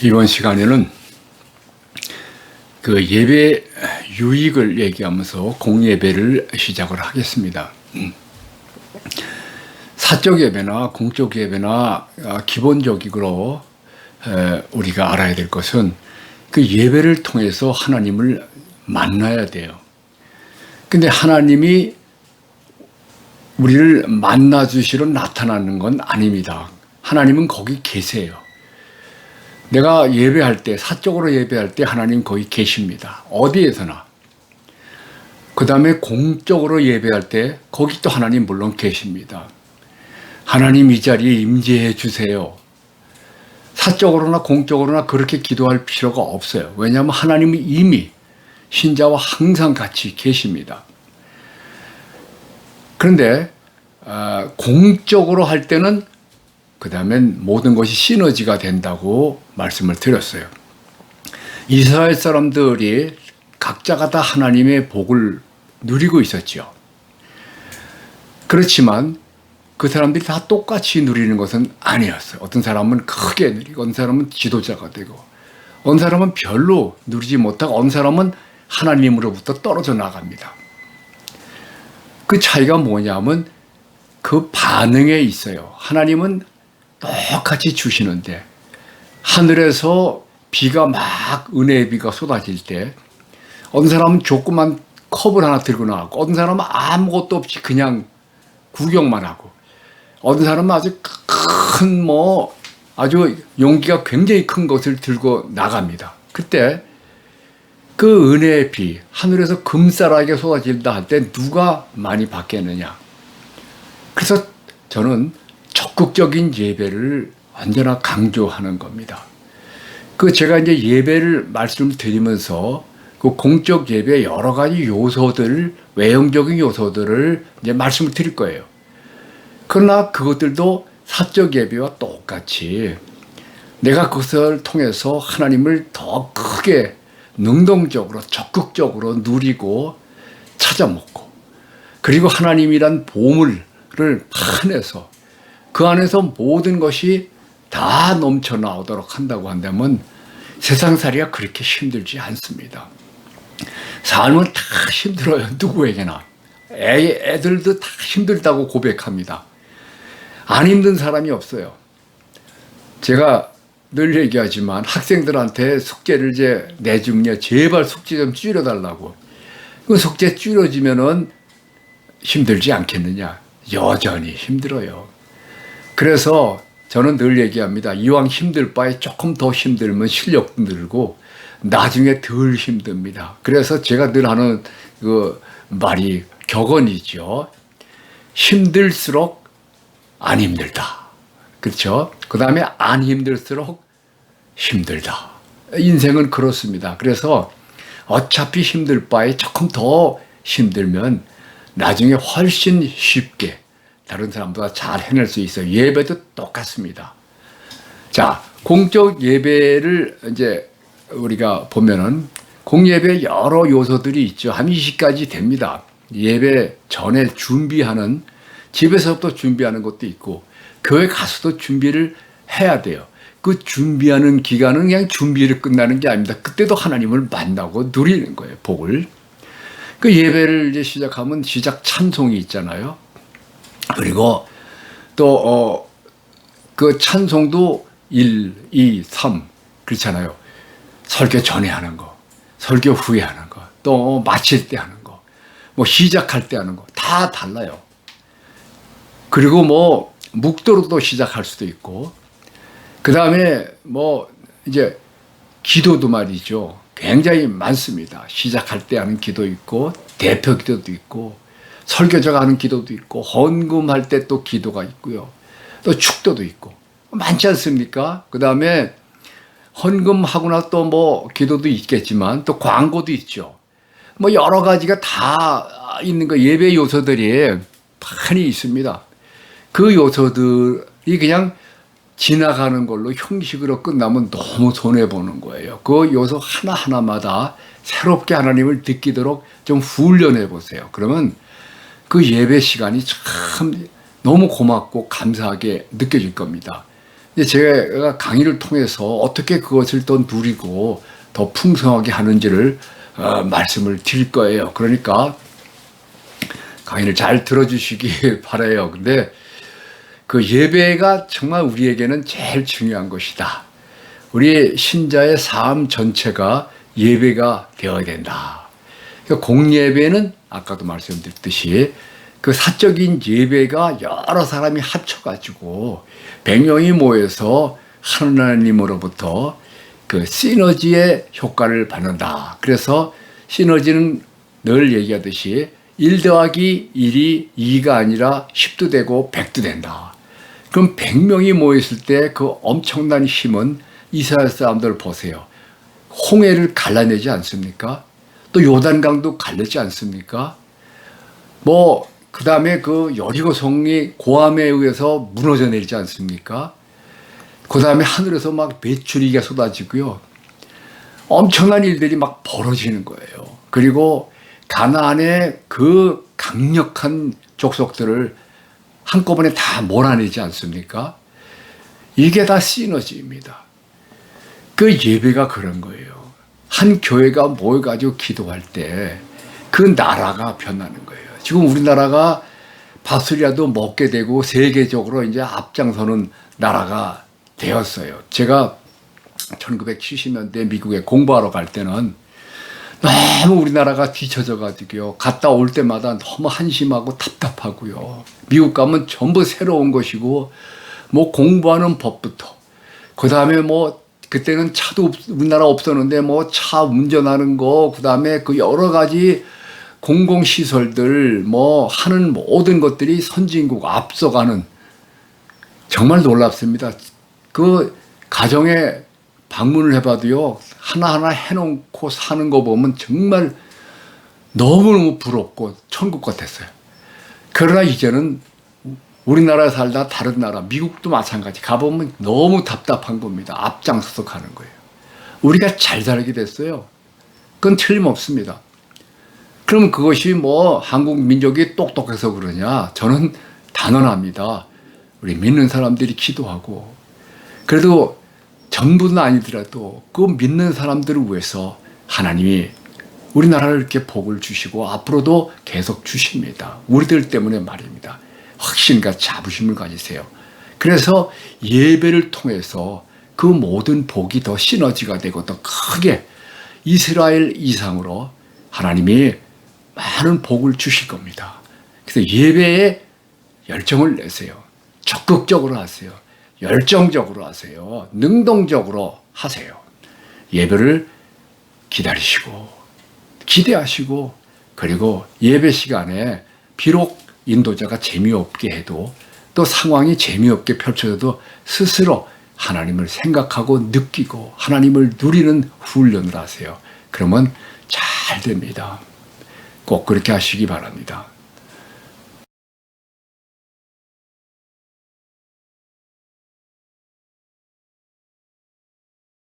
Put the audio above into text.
이번 시간에는 그 예배 유익을 얘기하면서 공예배를 시작을 하겠습니다. 사적 예배나 공적 예배나 기본적으로 우리가 알아야 될 것은 그 예배를 통해서 하나님을 만나야 돼요. 근데 하나님이 우리를 만나 주시러 나타나는 건 아닙니다. 하나님은 거기 계세요. 내가 예배할 때, 사적으로 예배할 때 하나님 거기 계십니다. 어디에서나. 그 다음에 공적으로 예배할 때 거기 또 하나님 물론 계십니다. 하나님 이 자리에 임재해 주세요. 사적으로나 공적으로나 그렇게 기도할 필요가 없어요. 왜냐하면 하나님은 이미 신자와 항상 같이 계십니다. 그런데 공적으로 할 때는 그 다음엔 모든 것이 시너지가 된다고 말씀을 드렸어요. 이스라엘 사람들이 각자가 다 하나님의 복을 누리고 있었죠. 그렇지만 그 사람들이 다 똑같이 누리는 것은 아니었어요. 어떤 사람은 크게 누리고 어떤 사람은 지도자가 되고 어떤 사람은 별로 누리지 못하고 어떤 사람은 하나님으로부터 떨어져 나갑니다. 그 차이가 뭐냐면 그 반응에 있어요. 하나님은 똑같이 주시는데 하늘에서 비가 막 은혜의 비가 쏟아질 때 어떤 사람은 조그만 컵을 하나 들고 나왔고 어떤 사람은 아무것도 없이 그냥 구경만 하고 어떤 사람은 아주 큰 아주 용기가 굉장히 큰 것을 들고 나갑니다. 그때 그 은혜의 비 하늘에서 금싸라게 쏟아진다 할 때 누가 많이 받겠느냐. 그래서 저는 적극적인 예배를 언제나 강조하는 겁니다. 제가 이제 예배를 말씀드리면서 그 공적 예배의 여러 가지 요소들, 외형적인 요소들을 이제 말씀을 드릴 거예요. 그러나 그것들도 사적 예배와 똑같이 내가 그것을 통해서 하나님을 더 크게 능동적으로, 적극적으로 누리고 찾아먹고 그리고 하나님이란 보물을 파내서 그 안에서 모든 것이 다 넘쳐나오도록 한다고 한다면 세상살이가 그렇게 힘들지 않습니다. 삶은 다 힘들어요. 누구에게나. 애들도 다 힘들다고 고백합니다. 안 힘든 사람이 없어요. 제가 늘 얘기하지만 학생들한테 숙제를 이제 내주면 제발 숙제 좀 줄여달라고. 그 숙제 줄여지면은 힘들지 않겠느냐. 여전히 힘들어요. 그래서 저는 늘 얘기합니다. 이왕 힘들 바에 조금 더 힘들면 실력도 늘고 나중에 덜 힘듭니다. 그래서 제가 늘 하는 그 말이 격언이죠. 힘들수록 안 힘들다. 그렇죠? 그 다음에 안 힘들수록 힘들다. 인생은 그렇습니다. 그래서 어차피 힘들 바에 조금 더 힘들면 나중에 훨씬 쉽게 다른 사람보다 잘 해낼 수 있어요. 예배도 똑같습니다. 자, 공적 예배를 이제 우리가 보면은 공예배 여러 요소들이 있죠. 한 20가지 됩니다. 예배 전에 준비하는 집에서부터 준비하는 것도 있고 교회 가서도 준비를 해야 돼요. 그 준비하는 기간은 그냥 준비를 끝나는 게 아닙니다. 그때도 하나님을 만나고 누리는 거예요. 복을. 그 예배를 이제 시작하면 시작 찬송이 있잖아요. 그리고 또 그 찬송도 1, 2, 3 그렇잖아요. 설교 전에 하는 거, 설교 후에 하는 거, 또 마칠 때 하는 거, 시작할 때 하는 거 다 달라요. 그리고 묵도로도 시작할 수도 있고 그 다음에 이제 기도도 말이죠. 굉장히 많습니다. 시작할 때 하는 기도 있고 대표 기도도 있고 설교자가 하는 기도도 있고 헌금할 때 또 기도가 있고요. 또 축도도 있고 많지 않습니까? 그 다음에 헌금하고 나서 또 기도도 있겠지만 또 광고도 있죠. 여러 가지가 다 있는 거 예배 요소들이 많이 있습니다. 그 요소들이 그냥 지나가는 걸로 형식으로 끝나면 너무 손해보는 거예요. 그 요소 하나하나마다 새롭게 하나님을 느끼도록 좀 훈련해 보세요. 그러면 그 예배 시간이 참 너무 고맙고 감사하게 느껴질 겁니다. 이제 제가 강의를 통해서 어떻게 그것을 더 누리고 더 풍성하게 하는지를 말씀을 드릴 거예요. 그러니까 강의를 잘 들어주시기 바라요. 근데 그 예배가 정말 우리에게는 제일 중요한 것이다. 우리 신자의 삶 전체가 예배가 되어야 된다. 그러니까 공예배는 아까도 말씀드렸듯이 그 사적인 예배가 여러 사람이 합쳐가지고 100명이 모여서 하나님으로부터 그 시너지의 효과를 받는다. 그래서 시너지는 늘 얘기하듯이 1 더하기 1이 2가 아니라 10도 되고 100도 된다. 그럼 100명이 모였을 때 그 엄청난 힘은 이스라엘 사람들 보세요. 홍해를 갈라내지 않습니까? 또 요단강도 갈라지 않습니까? 그 다음에 그 여리고 성이 고함에 의해서 무너져 내리지 않습니까? 그 다음에 하늘에서 막 메추리가 쏟아지고요. 엄청난 일들이 막 벌어지는 거예요. 그리고 가나안의 그 강력한 족속들을 한꺼번에 다 몰아내지 않습니까? 이게 다 시너지입니다. 그 예배가 그런 거예요. 한 교회가 모여가지고 기도할 때 그 나라가 변하는 거예요. 지금 우리나라가 밥술이라도 먹게 되고 세계적으로 이제 앞장서는 나라가 되었어요. 제가 1970년대 미국에 공부하러 갈 때는 너무 우리나라가 뒤처져 가지고요. 갔다 올 때마다 너무 한심하고 답답하고요. 미국 가면 전부 새로운 것이고 공부하는 법부터 그다음에 그때는 차도 우리나라 없었는데 차 운전하는 거 그다음에 그 여러 가지 공공시설들 하는 모든 것들이 선진국 앞서가는 정말 놀랍습니다. 그 가정에 방문을 해봐도요. 하나하나 해놓고 사는 거 보면 정말 너무너무 부럽고 천국 같았어요. 그러나 이제는 우리나라에 살다 다른 나라 미국도 마찬가지 가보면 너무 답답한 겁니다. 앞장서서 가는 거예요. 우리가 잘 살게 됐어요. 그건 틀림없습니다. 그럼 그것이 한국 민족이 똑똑해서 그러냐? 저는 단언합니다. 우리 믿는 사람들이 기도하고 그래도 전부는 아니더라도 그 믿는 사람들을 위해서 하나님이 우리나라를 이렇게 복을 주시고 앞으로도 계속 주십니다. 우리들 때문에 말입니다. 확신과 자부심을 가지세요. 그래서 예배를 통해서 그 모든 복이 더 시너지가 되고 더 크게 이스라엘 이상으로 하나님이 많은 복을 주실 겁니다. 그래서 예배에 열정을 내세요. 적극적으로 하세요. 열정적으로 하세요. 능동적으로 하세요. 예배를 기다리시고 기대하시고 그리고 예배 시간에 비록 인도자가 재미없게 해도 또 상황이 재미없게 펼쳐져도 스스로 하나님을 생각하고 느끼고 하나님을 누리는 훈련을 하세요. 그러면 잘 됩니다. 꼭 그렇게 하시기 바랍니다.